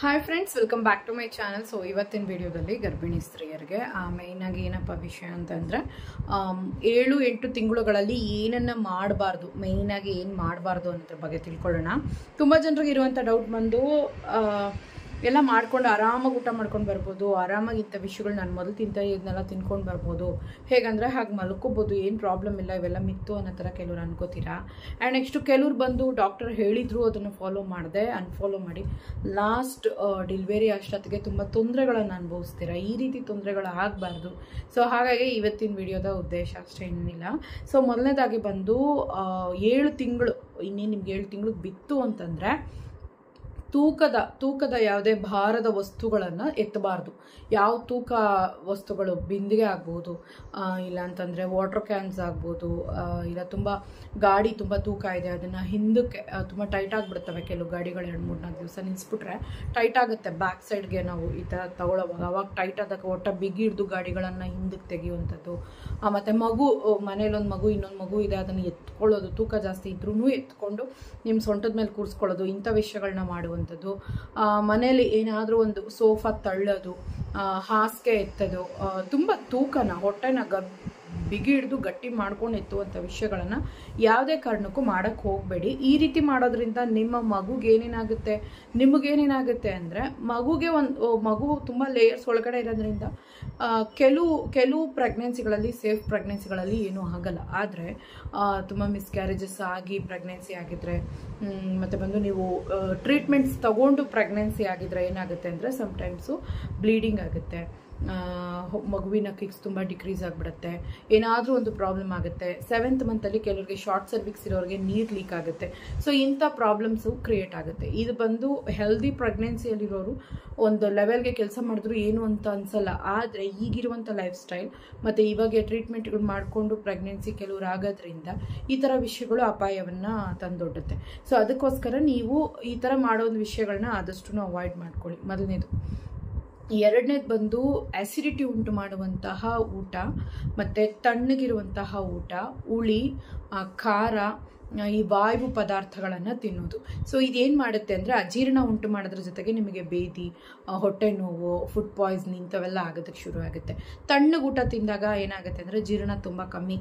Hi friends, welcome back to my channel. So ಇವತ್ತಿನ ವಿಡಿಯೋದಲ್ಲಿ ಗರ್ಭಿಣಿ ಸ್ತ್ರೀಯರಿಗೆ ಮೇಯ್ನಾಗಿ ಏನಪ್ಪ ವಿಷಯ ಅಂತಂದರೆ 7-8 ತಿಂಗಳುಗಳಲ್ಲಿ ಏನನ್ನು ಮಾಡಬಾರ್ದು, ಮೇಯ್ನಾಗಿ ಏನು ಮಾಡಬಾರ್ದು ಅನ್ನೋದ್ರ ಬಗ್ಗೆ ತಿಳ್ಕೊಳ್ಳೋಣ. ತುಂಬ ಜನರಿಗೆ ಇರುವಂಥ ಡೌಟ್ ಬಂದು ಎಲ್ಲ ಮಾಡ್ಕೊಂಡು ಆರಾಮಾಗಿ ಊಟ ಮಾಡ್ಕೊಂಡು ಬರ್ಬೋದು, ಆರಾಮಾಗಿ ಇಂಥ ವಿಷಯಗಳು ನಾನು ಮೊದಲು ಇದನ್ನೆಲ್ಲ ತಿನ್ಕೊಂಡು ಬರ್ಬೋದು, ಹೇಗಂದರೆ ಹಾಗೆ ಮಲ್ಕೋಬೋದು, ಏನು ಪ್ರಾಬ್ಲಮ್ ಇಲ್ಲ, ಇವೆಲ್ಲ ಮಿತ್ತು ಅನ್ನೋ ಥರ ಕೆಲವ್ರು ಅನ್ಕೋತೀರಾ. ಆ್ಯಂಡ್ ನೆಕ್ಸ್ಟು ಕೆಲವ್ರು ಬಂದು ಡಾಕ್ಟರ್ ಹೇಳಿದ್ರು ಅದನ್ನು ಫಾಲೋ ಮಾಡಿದೆ, ಅನ್ಫಾಲೋ ಮಾಡಿ ಲಾಸ್ಟ್ ಡೆಲಿವರಿ ಅಷ್ಟೊತ್ತಿಗೆ ತುಂಬ ತೊಂದರೆಗಳನ್ನು ಅನುಭವಿಸ್ತೀರಾ. ಈ ರೀತಿ ತೊಂದರೆಗಳು ಆಗಬಾರ್ದು. ಸೊ ಹಾಗಾಗಿ ಇವತ್ತಿನ ವಿಡಿಯೋದ ಉದ್ದೇಶ ಅಷ್ಟೇ, ಏನಿಲ್ಲ. ಸೊ ಮೊದಲನೇದಾಗಿ ಬಂದು 7 ತಿಂಗಳು, ಇನ್ನೇನು ನಿಮ್ಗೆ 7 ತಿಂಗಳು ಬಿತ್ತು ಅಂತಂದರೆ ತೂಕದ ಯಾವುದೇ ಭಾರದ ವಸ್ತುಗಳನ್ನು ಎತ್ತಬಾರ್ದು. ಯಾವ ತೂಕ ವಸ್ತುಗಳು, ಬಿಂದಿಗೆ ಆಗ್ಬೋದು, ಇಲ್ಲ ಅಂತಂದರೆ ವಾಟರ್ ಕ್ಯಾನ್ಸ್ ಆಗ್ಬೋದು, ಇಲ್ಲ ಗಾಡಿ ತುಂಬ ತೂಕ ಇದೆ ಅದನ್ನು ಹಿಂದಕ್ಕೆ ತುಂಬ ಟೈಟ್ ಆಗಿಬಿಡ್ತವೆ. ಕೆಲವು ಗಾಡಿಗಳು 2-3-4 ದಿವಸ ನಿಲ್ಲಿಸ್ಬಿಟ್ರೆ ಟೈಟ್ ಆಗುತ್ತೆ. ಬ್ಯಾಕ್ ಸೈಡ್ಗೆ ನಾವು ಈ ಥರ ತಗೊಳ್ಳೋವಾಗ ಅವಾಗ ಟೈಟ್ ಆದಾಗ ಒಟ್ಟ ಬಿಗಿಡ್ದು ಗಾಡಿಗಳನ್ನು ಹಿಂದಕ್ಕೆ ತೆಗೆಯುವಂಥದ್ದು. ಮತ್ತು ಮನೇಲೊಂದು ಮಗು ಇನ್ನೊಂದು ಮಗು ಇದೆ, ಅದನ್ನು ಎತ್ಕೊಳ್ಳೋದು, ತೂಕ ಜಾಸ್ತಿ ಇದ್ರೂ ಎತ್ಕೊಂಡು ನಿಮ್ಮ ಸೊಂಟದ ಮೇಲೆ ಕೂರಿಸ್ಕೊಳ್ಳೋದು, ಇಂಥ ವಿಷಯಗಳನ್ನ ಮಾಡುವಂಥದ್ದು. ಮನೇಲಿ ಏನಾದರೂ ಒಂದು ಸೋಫಾ ತಳ್ಳೋದು, ಹಾಸಿಗೆ ಎತ್ತೋದು, ತುಂಬ ತೂಕನ ಹೊಟ್ಟೆನ ಬಿಗಿ ಹಿಡಿದು ಗಟ್ಟಿ ಮಾಡ್ಕೊಂಡು ಎತ್ತುವಂಥ ವಿಷಯಗಳನ್ನು ಯಾವುದೇ ಕಾರಣಕ್ಕೂ ಮಾಡೋಕ್ಕೆ ಹೋಗಬೇಡಿ. ಈ ರೀತಿ ಮಾಡೋದ್ರಿಂದ ನಿಮ್ಮ ಮಗುಗೇನೇನಾಗುತ್ತೆ, ನಿಮಗೇನೇನಾಗುತ್ತೆ ಅಂದರೆ ಮಗು ತುಂಬ ಲೇಯರ್ಸ್ ಒಳಗಡೆ ಇರೋದ್ರಿಂದ ಕೆಲವು ಪ್ರೆಗ್ನೆನ್ಸಿಗಳಲ್ಲಿ, ಸೇಫ್ ಪ್ರೆಗ್ನೆನ್ಸಿಗಳಲ್ಲಿ ಏನೂ ಆಗಲ್ಲ. ಆದರೆ ತುಂಬ ಮಿಸ್ಕ್ಯಾರೇಜಸ್ ಆಗಿ ಪ್ರೆಗ್ನೆನ್ಸಿ ಆಗಿದ್ರೆ, ಮತ್ತು ಬಂದು ನೀವು ಟ್ರೀಟ್ಮೆಂಟ್ಸ್ ತಗೊಂಡು ಪ್ರೆಗ್ನೆನ್ಸಿ ಆಗಿದ್ರೆ ಏನಾಗುತ್ತೆ ಅಂದರೆ ಸಮ್ಟೈಮ್ಸು ಬ್ಲೀಡಿಂಗ್ ಆಗುತ್ತೆ, ಮಗುವಿನ ಕಿಕ್ಸ್ ತುಂಬ ಡಿಕ್ರೀಸ್ ಆಗಿಬಿಡುತ್ತೆ, ಏನಾದರೂ ಒಂದು ಪ್ರಾಬ್ಲಮ್ ಆಗುತ್ತೆ. 7th ಮಂತಲ್ಲಿ ಕೆಲವರಿಗೆ ಶಾರ್ಟ್ ಸರ್ವಿಕ್ಸ್ ಇರೋರಿಗೆ ನೀರು ಲೀಕ್ ಆಗುತ್ತೆ. ಸೊ ಇಂಥ ಪ್ರಾಬ್ಲಮ್ಸು ಕ್ರಿಯೇಟ್ ಆಗುತ್ತೆ. ಇದು ಬಂದು ಹೆಲ್ದಿ ಪ್ರೆಗ್ನೆನ್ಸಿಯಲ್ಲಿರೋರು ಒಂದು ಲೆವೆಲ್ಗೆ ಕೆಲಸ ಮಾಡಿದ್ರು ಏನು ಅಂತ ಅನ್ಸಲ್ಲ. ಆದರೆ ಈಗಿರುವಂಥ ಲೈಫ್ ಸ್ಟೈಲ್ ಮತ್ತು ಇವಾಗ ಟ್ರೀಟ್ಮೆಂಟ್ಗಳು ಮಾಡಿಕೊಂಡು ಪ್ರೆಗ್ನೆನ್ಸಿ ಕೆಲವರು ಆಗೋದ್ರಿಂದ ಈ ಥರ ವಿಷಯಗಳು ಅಪಾಯವನ್ನು ತಂದೊಡ್ಡುತ್ತೆ. ಸೊ ಅದಕ್ಕೋಸ್ಕರ ನೀವು ಈ ಥರ ಮಾಡೋ ವಿಷಯಗಳನ್ನ ಆದಷ್ಟು ಅವಾಯ್ಡ್ ಮಾಡ್ಕೊಳ್ಳಿ. ಮೊದಲನೇದು. ಎರಡನೇದು ಬಂದು ಆಸಿಡಿಟಿ ಉಂಟು ಮಾಡುವಂತಹ ಊಟ, ಮತ್ತು ತಣ್ಣಗಿರುವಂತಹ ಊಟ, ಹುಳಿ, ಖಾರ, ಈ ವಾಯು ಪದಾರ್ಥಗಳನ್ನು ತಿನ್ನೋದು. ಸೊ ಇದೇನು ಮಾಡುತ್ತೆ ಅಂದರೆ ಅಜೀರ್ಣ ಉಂಟು ಮಾಡೋದ್ರ ಜೊತೆಗೆ ನಿಮಗೆ ಬೇದಿ, ಹೊಟ್ಟೆ ನೋವು, ಫುಡ್ ಪಾಯ್ಸನಿಂಗ್ ಇಂಥವೆಲ್ಲ ಆಗೋದಕ್ಕೆ ಶುರು ಆಗುತ್ತೆ. ತಣ್ಣಗೆ ಊಟ ತಿಂದಾಗ ಏನಾಗುತ್ತೆ ಅಂದರೆ ಜೀರ್ಣ ತುಂಬ ಕಮ್ಮಿ.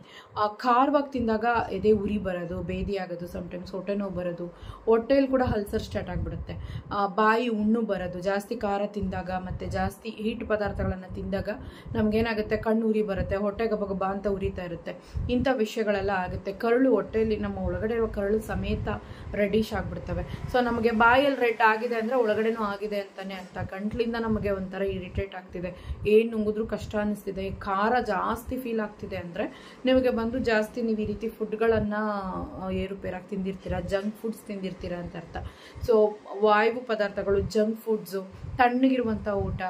ಖಾರವಾಗಿ ತಿಂದಾಗ ಎದೆ ಉರಿ ಬರೋದು, ಬೇದಿ ಆಗೋದು, ಸಮ್ಟೈಮ್ಸ್ ಹೊಟ್ಟೆ ನೋವು ಬರೋದು, ಹೊಟ್ಟೆಯಲ್ಲಿ ಕೂಡ ಅಲ್ಸರ್ ಸ್ಟಾರ್ಟ್ ಆಗಿಬಿಡುತ್ತೆ, ಬಾಯಿ ಹುಣ್ಣು ಬರೋದು. ಜಾಸ್ತಿ ಖಾರ ತಿಂದಾಗ ಮತ್ತು ಜಾಸ್ತಿ ಹೀಟ್ ಪದಾರ್ಥಗಳನ್ನು ತಿಂದಾಗ ನಮಗೇನಾಗುತ್ತೆ, ಕಣ್ಣು ಉರಿ ಬರುತ್ತೆ, ಹೊಟ್ಟೆ ಗಬಗಬ ಅಂತ ಉರಿತಾ ಇರುತ್ತೆ. ಇಂಥ ವಿಷಯಗಳೆಲ್ಲ ಆಗುತ್ತೆ. ಕರಳು, ಹೊಟ್ಟೆಯಲ್ಲಿ ನಮ್ಮ ಒಳಗಡೆ ಇರೋ ಕರಳು ಸಮೇತ ರೆಡಿಶ್ ಆಗಿಬಿಡ್ತವೆ. ಸೊ ನಮಗೆ ಬಾಯಲ್ಲಿ ರೆಡ್ ಆಗಿದೆ ಅಂದರೆ ಒಳಗಡೆನೂ ಆಗಿದೆ ಅಂತಲೇ ಅರ್ಥ. ಗಂಟ್ಲಿಂದ ನಮಗೆ ಒಂಥರ ಇರಿಟೇಟ್ ಆಗ್ತಿದೆ, ಏನು ನುಂಗಿದ್ರೂ ಕಷ್ಟ ಅನ್ನಿಸ್ತಿದೆ, ಖಾರ ಜಾಸ್ತಿ ಫೀಲ್ ಆಗ್ತಿದೆ ಅಂದರೆ ನಿಮಗೆ ಬಂದು ಜಾಸ್ತಿ ನೀವು ಈ ರೀತಿ ಫುಡ್ಗಳನ್ನು ಏರುಪೇರಾಗಿ ತಿಂದಿರ್ತೀರ, ಜಂಕ್ ಫುಡ್ಸ್ ತಿಂದಿರ್ತೀರ ಅಂತ ಅರ್ಥ. ಸೊ ವಾಯು ಪದಾರ್ಥಗಳು, ಜಂಕ್ ಫುಡ್ಸು, ತಣ್ಣಗಿರುವಂಥ ಊಟ,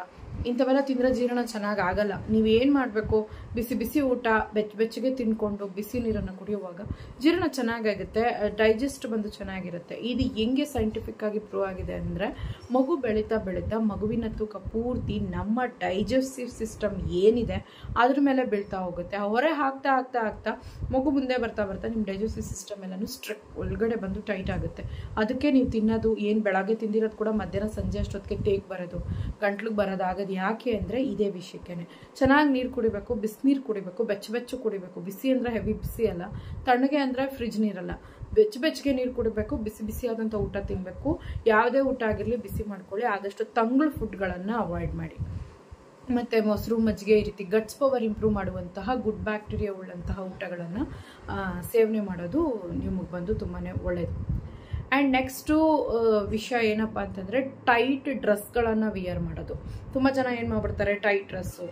ಇಂಥವೆಲ್ಲ ತಿಂದರೆ ಜೀರ್ಣ ಚೆನ್ನಾಗಿ ಆಗಲ್ಲ. ನೀವೇನು ಮಾಡಬೇಕು, ಬಿಸಿ ಊಟ ಬೆಚ್ಚಗೆ ತಿನ್ಕೊಂಡು ಬಿಸಿ ನೀರನ್ನು ಕುಡಿಯುವಾಗ ಜೀರ್ಣ ಚೆನ್ನಾಗಾಗುತ್ತೆ, ಡೈಜೆಸ್ಟ್ ಬಂದು ಚೆನ್ನಾಗಿರುತ್ತೆ. ಇದು ಹೆಂಗೆ ಸೈಂಟಿಫಿಕ್ ಆಗಿ ಪ್ರೂವ್ ಆಗಿದೆ ಅಂದರೆ ಮಗು ಬೆಳೀತಾ ಮಗುವಿನ ತೂಕ ಪೂರ್ತಿ ನಮ್ಮ ಡೈಜೆಸ್ಟಿವ್ ಸಿಸ್ಟಮ್ ಏನಿದೆ ಅದ್ರ ಮೇಲೆ ಬೀಳ್ತಾ ಹೋಗುತ್ತೆ. ಹೊರೆ ಆಗ್ತಾ ಮಗು ಮುಂದೆ ಬರ್ತಾ ನಿಮ್ಮ ಡೈಜೆಸ್ಟಿವ್ ಸಿಸ್ಟಮ್ ಎಲ್ಲನೂ ಒಳಗಡೆ ಬಂದು ಟೈಟ್ ಆಗುತ್ತೆ. ಅದಕ್ಕೆ ನೀವು ತಿನ್ನೋದು ಏನು ಬೆಳಗ್ಗೆ ತಿಂದಿರೋದು ಕೂಡ ಮಧ್ಯಾಹ್ನ ಸಂಜೆ ಅಷ್ಟೊತ್ತಿಗೆ ಟೇಕ್ ಬರೋದು, ಗಂಟ್ಲಿಗೆ ಬರೋದಾಗೋದು. ಯಾಕೆ ಅಂದರೆ ಇದೇ ವಿಷಯಕ್ಕೆ. ಚೆನ್ನಾಗಿ ನೀರು ಕುಡಿಬೇಕು, ಬಿಸಿನೀರು ಕುಡಿಬೇಕು, ಬೆಚ್ಚ ಕುಡಿಬೇಕು. ಬಿಸಿ ಅಂದರೆ ಹೆವಿ ಬಿಸಿ ಅಲ್ಲ, ತಣ್ಣಗೆ ಅಂದರೆ ಫ್ರಿಜ್ ನೀರಲ್ಲ, ಬೆಚ್ಚಗೆ ನೀರು ಕುಡಿಬೇಕು, ಬಿಸಿಯಾದಂಥ ಊಟ ತಿನ್ನಬೇಕು. ಯಾವುದೇ ಊಟ ಆಗಿರಲಿ ಬಿಸಿ ಮಾಡ್ಕೊಳ್ಳಿ. ಆದಷ್ಟು ತಂಗಳು ಫುಡ್ಗಳನ್ನು ಅವಾಯ್ಡ್ ಮಾಡಿ. ಮತ್ತು ಮೊಸರು, ಮಜ್ಜಿಗೆ, ಈ ರೀತಿ ಗಟ್ಸ್ ಪವರ್ ಇಂಪ್ರೂವ್ ಮಾಡುವಂತಹ ಗುಡ್ ಬ್ಯಾಕ್ಟೀರಿಯಾ ಉಳ್ಳಂತಹ ಊಟಗಳನ್ನು ಸೇವನೆ ಮಾಡೋದು ನಿಮಗೆ ಬಂದು ತುಂಬಾ ಒಳ್ಳೆಯದು. ಆ್ಯಂಡ್ ನೆಕ್ಸ್ಟು ವಿಷಯ ಏನಪ್ಪ ಅಂತಂದರೆ ಟೈಟ್ ಡ್ರೆಸ್ಗಳನ್ನು ವಿಯರ್ ಮಾಡೋದು. ತುಂಬ ಜನ ಏನು ಮಾಡ್ಬಿಡ್ತಾರೆ, ಟೈಟ್ ಡ್ರೆಸ್ಸು,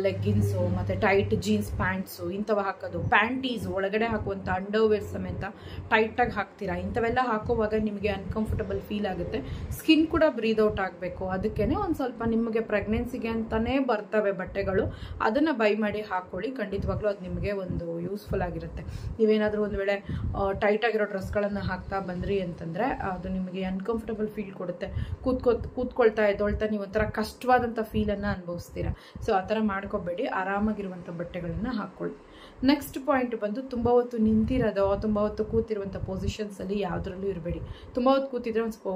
ಲೆಗ್ಗಿನ್ಸು, ಮತ್ತು ಟೈಟ್ ಜೀನ್ಸ್ ಪ್ಯಾಂಟ್ಸು ಇಂಥವು ಹಾಕೋದು, ಪ್ಯಾಂಟೀಸ್ ಒಳಗಡೆ ಹಾಕುವಂಥ ಅಂಡರ್ವೇರ್ ಸಮೇತ ಟೈಟಾಗಿ ಹಾಕ್ತೀರಾ. ಇಂಥವೆಲ್ಲ ಹಾಕೋವಾಗ ನಿಮಗೆ ಅನ್ಕಂಫರ್ಟಬಲ್ ಫೀಲ್ ಆಗುತ್ತೆ. ಸ್ಕಿನ್ ಕೂಡ ಬ್ರೀದ್ ಔಟ್ ಆಗಬೇಕು. ಅದಕ್ಕೇ ಒಂದು ಸ್ವಲ್ಪ ನಿಮಗೆ ಪ್ರೆಗ್ನೆನ್ಸಿಗೆ ಅಂತಲೇ ಬರ್ತವೆ ಬಟ್ಟೆಗಳು, ಅದನ್ನು ಬೈ ಮಾಡಿ ಹಾಕ್ಕೊಳ್ಳಿ. ಖಂಡಿತವಾಗ್ಲೂ ಅದು ನಿಮಗೆ ಒಂದು ಯೂಸ್ಫುಲ್ ಆಗಿರುತ್ತೆ. ನೀವೇನಾದರೂ ಒಂದು ವೇಳೆ ಟೈಟಾಗಿರೋ ಡ್ರೆಸ್ಗಳನ್ನು ಹಾಕ್ತಾ ಬಂದ್ರಿ ಅಂತಂದರೆ ಅದು ನಿಮಗೆ ಅನ್ಕಂಫರ್ಟಬಲ್ ಫೀಲ್ ಕೊಡುತ್ತೆ. ಕೂತ್ಕೊಳ್ತಾ ಎದ್ದೊಳ್ತಾ ನೀವು ಒಂಥರ ಕಷ್ಟವಾದಂಥ ಫೀಲನ್ನು ಅನುಭವಿಸ್ತೀರಾ. ಸೊ ಆ ಥರ ಮಾಡ್ಕೋಬೇಡಿ, ಆರಾಮಾಗಿರುವಂಥ ಬಟ್ಟೆಗಳನ್ನು ಹಾಕ್ಕೊಳ್ಳಿ. ನೆಕ್ಸ್ಟ್ ಪಾಯಿಂಟ್ ಬಂದು ತುಂಬ ಹೊತ್ತು ನಿಂತಿರೋದೋ ತುಂಬ ಹೊತ್ತು ಕೂತಿರುವಂಥ ಪೊಸಿಷನ್ಸಲ್ಲಿ ಯಾವುದರಲ್ಲೂ ಇರಬೇಡಿ. ತುಂಬ ಹೊತ್ತು ಕೂತಿದ್ರೆ ಒಂದು ಸ್ವಲ್ಪ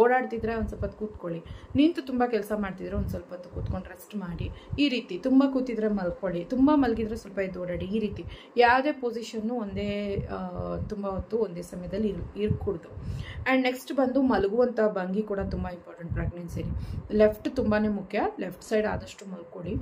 ಓಡಾಡ್ತಿದ್ರೆ ಒಂದು ಸ್ವಲ್ಪ ಹೊತ್ತು ಕೂತ್ಕೊಳ್ಳಿ. ನಿಂತು ತುಂಬ ಕೆಲಸ ಮಾಡ್ತಿದ್ರೆ ಒಂದು ಸ್ವಲ್ಪ ಹೊತ್ತು ಕೂತ್ಕೊಂಡು ರೆಸ್ಟ್ ಮಾಡಿ. ಈ ರೀತಿ ತುಂಬ ಕೂತಿದ್ರೆ ಮಲ್ಕೊಳ್ಳಿ, ತುಂಬ ಮಲಗಿದ್ರೆ ಸ್ವಲ್ಪ ಎದ್ದು ಓಡಾಡಿ. ಈ ರೀತಿ ಯಾವುದೇ ಪೊಸಿಷನ್ನು ಒಂದೇ ತುಂಬ ಹೊತ್ತು ಒಂದೇ ಸಮಯದಲ್ಲಿ ಇರ್ಕೂಡ್ದು. ಆ್ಯಂಡ್ ನೆಕ್ಸ್ಟ್ ಬಂದು ಮಲಗುವಂಥ ಭಂಗಿ ಕೂಡ ತುಂಬ ಇಂಪಾರ್ಟೆಂಟ್ ಪ್ರೆಗ್ನೆನ್ಸಿಲಿ. ಲೆಫ್ಟ್ ತುಂಬಾ ಮುಖ್ಯ, ಲೆಫ್ಟ್ ಸೈಡ್ ಆದಷ್ಟು ಮಲ್ಕೊಳ್ಳಿ.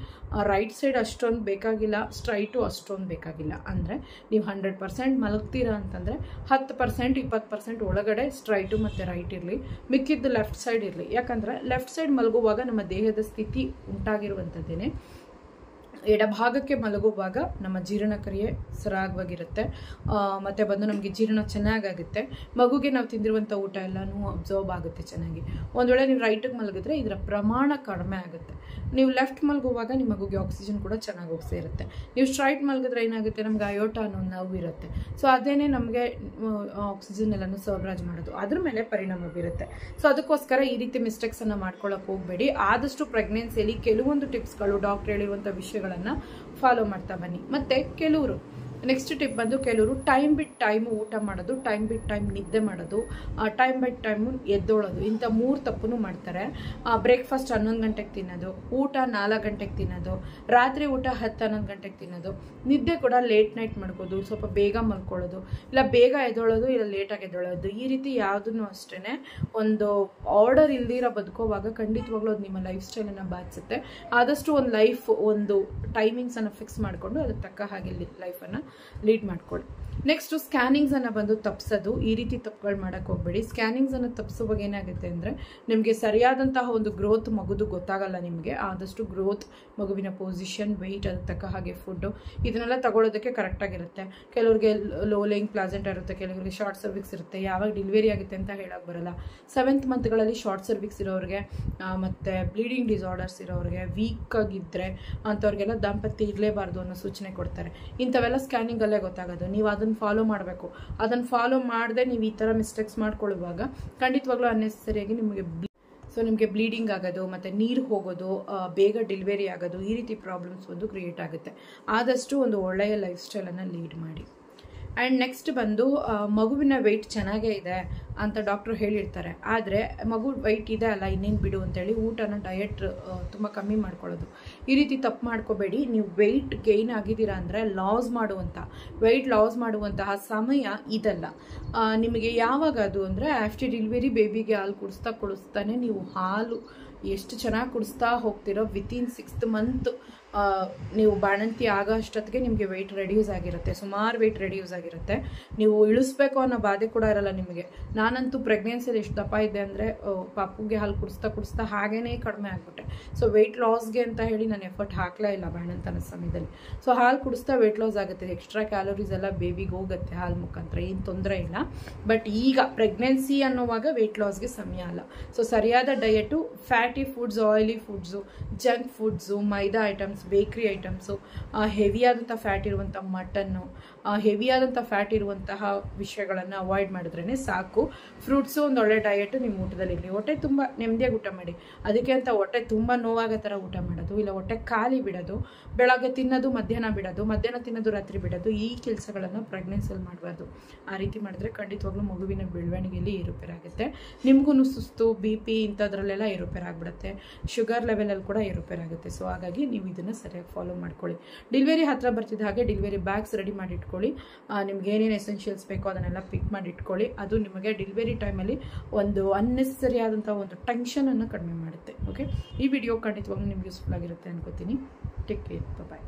ರೈಟ್ ಸೈಡ್ ಅಷ್ಟೊಂದು ಬೇಕಾಗಿಲ್ಲ, ಸ್ಟ್ರೈಟು ಅಷ್ಟೊಂದು ಬೇಕಾಗಿಲ್ಲ. ಅಂದರೆ ನೀವು 100% ಮಲಗ್ತೀರಾ ಅಂತಂದರೆ 10% 20% ಒಳಗಡೆ ಸ್ಟ್ರೈಟು ಮತ್ತು ರೈಟ್ ಇರಲಿ, ಮಿಕ್ಕಿದ್ದು ಲೆಫ್ಟ್ ಸೈಡ್ ಇರಲಿ. ಯಾಕಂದರೆ ಲೆಫ್ಟ್ ಸೈಡ್ ಮಲಗುವಾಗ ನಮ್ಮ ದೇಹದ ಸ್ಥಿತಿ ಉಂಟಾಗಿರುವಂಥದ್ದೇನೆ. ಎಡಭಾಗಕ್ಕೆ ಮಲಗುವಾಗ ನಮ್ಮ ಜೀರ್ಣಕ್ರಿಯೆ ಸರಾಗವಾಗಿರುತ್ತೆ, ಮತ್ತು ಬಂದು ನಮಗೆ ಜೀರ್ಣ ಚೆನ್ನಾಗಾಗುತ್ತೆ. ಮಗುಗೆ ನಾವು ತಿಂದಿರುವಂಥ ಊಟ ಎಲ್ಲನೂ ಅಬ್ಸರ್ವ್ ಆಗುತ್ತೆ ಚೆನ್ನಾಗಿ. ಒಂದು ವೇಳೆ ನೀವು ರೈಟಿಗೆ ಮಲಗಿದ್ರೆ ಇದರ ಪ್ರಮಾಣ ಕಡಿಮೆ ಆಗುತ್ತೆ. ನೀವು ಲೆಫ್ಟ್ ಮಲಗುವಾಗ ನಿಮ್ಮ ಮಗುಗೆ ಆಕ್ಸಿಜನ್ ಕೂಡ ಚೆನ್ನಾಗಿ ಹೋಗಿ ಸೇರುತ್ತೆ. ನೀವು ಸ್ಟ್ರೈಟ್ ಮಲಗಿದ್ರೆ ಏನಾಗುತ್ತೆ, ನಮ್ಗೆ ಅಯೋಟ ಅನ್ನೋ ನೋವು ಇರುತ್ತೆ. ಸೊ ಅದೇನೇ ನಮಗೆ ಆಕ್ಸಿಜನ್ ಎಲ್ಲನೂ ಸರಬರಾಜು ಮಾಡೋದು, ಅದ್ರ ಮೇಲೆ ಪರಿಣಾಮ ಬೀರುತ್ತೆ. ಸೊ ಅದಕ್ಕೋಸ್ಕರ ಈ ರೀತಿ ಮಿಸ್ಟೇಕ್ಸನ್ನು ಮಾಡ್ಕೊಳ್ಳೋಕೆ ಹೋಗಬೇಡಿ. ಆದಷ್ಟು ಪ್ರೆಗ್ನೆನ್ಸಿಯಲ್ಲಿ ಕೆಲವೊಂದು ಟಿಪ್ಸ್ಗಳು ಡಾಕ್ಟರ್ ಹೇಳಿರುವಂಥ ವಿಷಯಗಳನ್ನು ಫಾಲೋ ಮಾಡ್ತಾ ಬನ್ನಿ. ಮತ್ತು ಕೆಲವರು ನೆಕ್ಸ್ಟ್ ಟಿಪ್ ಬಂದು ಕೆಲವರು ಟೈಮ್ ಬಿಟ್ಟು ಟೈಮು ಊಟ ಮಾಡೋದು, ಟೈಮ್ ಬಿಟ್ಟು ಟೈಮ್ ನಿದ್ದೆ ಮಾಡೋದು, ಟೈಮ್ ಬಿಟ್ಟು ಟೈಮು ಎದ್ದೋಳೋದು, ಇಂಥ 3 ತಪ್ಪು ಮಾಡ್ತಾರೆ. ಬ್ರೇಕ್ಫಾಸ್ಟ್ 11 ಗಂಟೆಗೆ ತಿನ್ನೋದು, ಊಟ 4 ಗಂಟೆಗೆ ತಿನ್ನೋದು, ರಾತ್ರಿ ಊಟ 10-11 ಗಂಟೆಗೆ ತಿನ್ನೋದು, ನಿದ್ದೆ ಕೂಡ ಲೇಟ್ ನೈಟ್ ಮಾಡ್ಕೋದು, ಸ್ವಲ್ಪ ಬೇಗ ಮಲ್ಕೊಳ್ಳೋದು, ಇಲ್ಲ ಬೇಗ ಎದ್ದೋಳೋದು, ಇಲ್ಲ ಲೇಟಾಗಿ ಎದ್ದೋಳೋದು. ಈ ರೀತಿ ಯಾವುದೂ ಅಷ್ಟೇ ಒಂದು ಆರ್ಡರ್ ಇಲ್ದಿರೋ ಬದುಕೋವಾಗ ಖಂಡಿತವಾಗ್ಲೂ ಅದು ನಿಮ್ಮ ಲೈಫ್ ಸ್ಟೈಲನ್ನು ಬಾಧಿಸುತ್ತೆ. ಆದಷ್ಟು ಒಂದು ಟೈಮಿಂಗ್ಸನ್ನು ಫಿಕ್ಸ್ ಮಾಡಿಕೊಂಡು ಅದಕ್ಕೆ ತಕ್ಕ ಹಾಗೆ ಲೈಫನ್ನು ಲೀಡ್ ಮಾಡ್ಕೊಳ್ಳಿ. ನೆಕ್ಸ್ಟು ಸ್ಕ್ಯಾನಿಂಗ್ಸನ್ನು ಬಂದು ತಪ್ಪಿಸೋದು. ಈ ರೀತಿ ತಪ್ಪುಗಳು ಮಾಡೋಕ್ಕೆ ಹೋಗಬೇಡಿ. ಸ್ಕ್ಯಾನಿಂಗ್ಸನ್ನು ತಪ್ಪಿಸುವಾಗ ಏನಾಗುತ್ತೆ ಅಂದರೆ ನಿಮಗೆ ಸರಿಯಾದಂತಹ ಒಂದು ಗ್ರೋತ್ ಮಗುದು ಗೊತ್ತಾಗಲ್ಲ. ನಿಮಗೆ ಆದಷ್ಟು ಗ್ರೋತ್, ಮಗುವಿನ ಪೊಸಿಷನ್, ವೆಯ್ಟ್, ಅದಕ್ಕೆ ತಕ್ಕ ಹಾಗೆ ಫುಡ್ಡು ಇದನ್ನೆಲ್ಲ ತಗೊಳ್ಳೋದಕ್ಕೆ ಕರೆಕ್ಟಾಗಿರುತ್ತೆ. ಕೆಲವರಿಗೆ ಲೋ ಲೇಯಿಂಗ್ ಪ್ಲಾಸೆಂಟ್ ಇರುತ್ತೆ, ಕೆಲವರಿಗೆ ಶಾರ್ಟ್ ಸರ್ವಿಕ್ಸ್ ಇರುತ್ತೆ. ಯಾವಾಗ ಡೆಲಿವರಿ ಆಗುತ್ತೆ ಅಂತ ಹೇಳೋಕ್ಕೆ ಬರಲ್ಲ. 7th ಮಂತ್ಗಳಲ್ಲಿ ಶಾರ್ಟ್ ಸರ್ವಿಕ್ಸ್ ಇರೋರಿಗೆ ಮತ್ತು ಬ್ಲೀಡಿಂಗ್ ಡಿಸಾರ್ಡರ್ಸ್ ಇರೋರಿಗೆ, ವೀಕ್ ಆಗಿದ್ದರೆ ಅಂಥವ್ರಿಗೆಲ್ಲ ದಾಂಪತ್ಯ ಇರಲೇಬಾರ್ದು ಅನ್ನೋ ಸೂಚನೆ ಕೊಡ್ತಾರೆ. ಇಂಥವೆಲ್ಲ ಸ್ಕ್ಯಾನಿಂಗಲ್ಲೇ ಗೊತ್ತಾಗೋದು. ನೀವು ಅದನ್ನು ಫಾಲೋ ಮಾಡಬೇಕು. ಅದನ್ನು ಫಾಲೋ ಮಾಡದೆ ನೀವು ಈ ಥರ ಮಿಸ್ಟೇಕ್ಸ್ ಮಾಡ್ಕೊಳ್ಳುವಾಗ ಖಂಡಿತವಾಗ್ಲೂ ಅನ್ನೆಸರಿಯಾಗಿ ನಿಮಗೆ ಬ್ಲೀಡಿಂಗ್ ಆಗೋದು ಮತ್ತು ನೀರು ಹೋಗೋದು, ಬೇಗ ಡೆಲಿವರಿ ಆಗೋದು, ಈ ರೀತಿ ಪ್ರಾಬ್ಲಮ್ಸ್ ಒಂದು ಕ್ರಿಯೇಟ್ ಆಗುತ್ತೆ. ಆದಷ್ಟು ಒಂದು ಒಳ್ಳೆಯ ಲೈಫ್ ಸ್ಟೈಲನ್ನು ಲೀಡ್ ಮಾಡಿ. ಆ್ಯಂಡ್ ನೆಕ್ಸ್ಟ್ ಬಂದು ಮಗುವಿನ ವೆಯ್ಟ್ ಚೆನ್ನಾಗೇ ಇದೆ ಅಂತ ಡಾಕ್ಟ್ರು ಹೇಳಿರ್ತಾರೆ. ಆದರೆ ಮಗು ವೆಯ್ಟ್ ಇದೆ ಅಲ್ಲ ಇನ್ನೇನು ಬಿಡು ಅಂತೇಳಿ ಊಟನ ಡಯಟ್ ತುಂಬ ಕಮ್ಮಿ ಮಾಡ್ಕೊಳ್ಳೋದು. ಈ ರೀತಿ ತಪ್ಪು ಮಾಡ್ಕೋಬೇಡಿ. ನೀವು ವೆಯ್ಟ್ ಗೇಯ್ನ್ ಆಗಿದ್ದೀರಾ ಅಂದರೆ ವೆಯ್ಟ್ ಲಾಸ್ ಮಾಡುವಂತಹ ಸಮಯ ಇದಲ್ಲ. ನಿಮಗೆ ಯಾವಾಗ ಅದು ಅಂದರೆ ಆಫ್ಟರ್ ಡೆಲಿವರಿ ಬೇಬಿಗೆ ಹಾಲು ಕುಡಿಸ್ತಾನೆ ನೀವು ಹಾಲು ಎಷ್ಟು ಚೆನ್ನಾಗಿ ಕುಡಿಸ್ತಾ ಹೋಗ್ತಿರೋ ವಿತಿನ್ 6th ಮಂತ್ ನೀವು ಬಾಣಂತಿ ಆಗೋ ಅಷ್ಟೊತ್ತಿಗೆ ನಿಮಗೆ ವೆಯ್ಟ್ ರೆಡ್ಯೂಸ್ ಆಗಿರುತ್ತೆ, ಸುಮಾರು ವೆಯ್ಟ್ ರೆಡ್ಯೂಸ್ ಆಗಿರುತ್ತೆ. ನೀವು ಇಳಿಸ್ಬೇಕು ಅನ್ನೋ ಬಾಧೆ ಕೂಡ ಇರಲ್ಲ ನಿಮಗೆ. ನಾನಂತೂ ಪ್ರೆಗ್ನೆನ್ಸಿಯಲ್ಲಿ ಎಷ್ಟು ದಪ್ಪ ಇದ್ದೆ ಅಂದರೆ ಪಾಪುಗೆ ಹಾಲು ಕುಡಿಸ್ತಾ ಹಾಗೇ ಕಡಿಮೆ ಆಗಿಬಿಟ್ಟೆ. ಸೊ ವೆಯ್ಟ್ ಲಾಸ್ಗೆ ಅಂತ ಹೇಳಿ ನಾನು ಎಫರ್ಟ್ ಹಾಕಲೇ ಇಲ್ಲ ಬಾಣಂತನ ಸಮಯದಲ್ಲಿ. ಸೊ ಹಾಲು ಕುಡಿಸ್ತಾ ವೆಯ್ಟ್ ಲಾಸ್ ಆಗುತ್ತೆ. ಎಕ್ಸ್ಟ್ರಾ ಕ್ಯಾಲೋರೀಸ್ ಎಲ್ಲ ಬೇಬಿಗೆ ಹೋಗುತ್ತೆ ಹಾಲು ಮುಖಾಂತರ, ಏನು ತೊಂದರೆ ಇಲ್ಲ. ಬಟ್ ಈಗ ಪ್ರೆಗ್ನೆನ್ಸಿ ಅನ್ನೋವಾಗ ವೆಯ್ಟ್ ಲಾಸ್ಗೆ ಸಮಯ ಅಲ್ಲ. ಸೊ ಸರಿಯಾದ diet, fatty foods, oily foods, junk foods, maida items, bakery items, ಹೆವಿಯಾದಂಥ ಫ್ಯಾಟ್ ಇರುವಂಥ ಮಟನ್ನು, ಹೆವಿಯಾದಂಥ ಫ್ಯಾಟ್ ಇರುವಂತಹ ವಿಷಯಗಳನ್ನು ಅವಾಯ್ಡ್ ಮಾಡಿದ್ರೇ ಸಾಕು. ಫ್ರೂಟ್ಸು, ಒಂದು ಒಳ್ಳೆ ಡಯಟು ನಿಮ್ಮ ಊಟದಲ್ಲಿ ಇರಲಿ. ಹೊಟ್ಟೆ ತುಂಬ ನೆಮ್ಮದಿಯಾಗಿ ಊಟ ಮಾಡಿ. ಅದಕ್ಕೆ ಅಂತ ಹೊಟ್ಟೆ ತುಂಬ ನೋವಾಗೋ ಥರ ಊಟ ಮಾಡೋದು, ಇಲ್ಲ ಹೊಟ್ಟೆ ಖಾಲಿ ಬಿಡೋದು, ಬೆಳಗ್ಗೆ ತಿನ್ನೋದು ಮಧ್ಯಾಹ್ನ ಬಿಡೋದು, ಮಧ್ಯಾಹ್ನ ತಿನ್ನೋದು ರಾತ್ರಿ ಬಿಡೋದು, ಈ ಕೆಲಸಗಳನ್ನು ಪ್ರೆಗ್ನೆನ್ಸಿಯಲ್ಲಿ ಮಾಡಬಾರ್ದು. ಆ ರೀತಿ ಮಾಡಿದ್ರೆ ಖಂಡಿತವಾಗ್ಲೂ ಮಗುವಿನ ಬೆಳವಣಿಗೆಯಲ್ಲಿ ಏರುಪೇರಾಗುತ್ತೆ. ನಿಮಗೂ ಸುಸ್ತು, BP ಇಂಥದ್ರಲ್ಲೆಲ್ಲ ಏರುಪೇರಾಗ್ಬಿಡುತ್ತೆ. ಶುಗರ್ ಲೆವೆಲಲ್ಲಿ ಕೂಡ ಏರುಪೇರಾಗುತ್ತೆ. ಸೊ ಹಾಗಾಗಿ ನೀವು ಇದನ್ನು ಸರಿಯಾಗಿ ಫಾಲೋ ಮಾಡ್ಕೊಳ್ಳಿ. ಡೆಲಿವರಿ ಹತ್ರ ಬರ್ತಿದ್ದ ಹಾಗೆ ಡೆಲಿವರಿ ಬ್ಯಾಗ್ಸ್ ರೆಡಿ ಮಾಡಿ ಇಟ್ಕೊಳ್ಳಿ. ನಿಮ್ಗೆ ಏನೇನು ಎಸೆನ್ಷಿಯಲ್ಸ್ ಬೇಕೋ ಅದನ್ನೆಲ್ಲ ಪಿಕ್ ಮಾಡಿ ಇಟ್ಕೊಳ್ಳಿ. ಅದು ನಿಮಗೆ ಡೆಲಿವರಿ ಟೈಮಲ್ಲಿ ಒಂದು ಅನ್ನೆಸರಿ ಆದಂಥ ಒಂದು ಟೆನ್ಷನನ್ನು ಕಡಿಮೆ ಮಾಡುತ್ತೆ. ಓಕೆ, ಈ ವಿಡಿಯೋ ಖಂಡಿತವಾಗ್ಲೂ ನಿಮ್ಗೆ ಯೂಸ್ಫುಲ್ ಆಗಿರುತ್ತೆ ಅನ್ಕೋತೀನಿ. ಟೇಕ್ ಕೇರ್, ಬಾಯ್.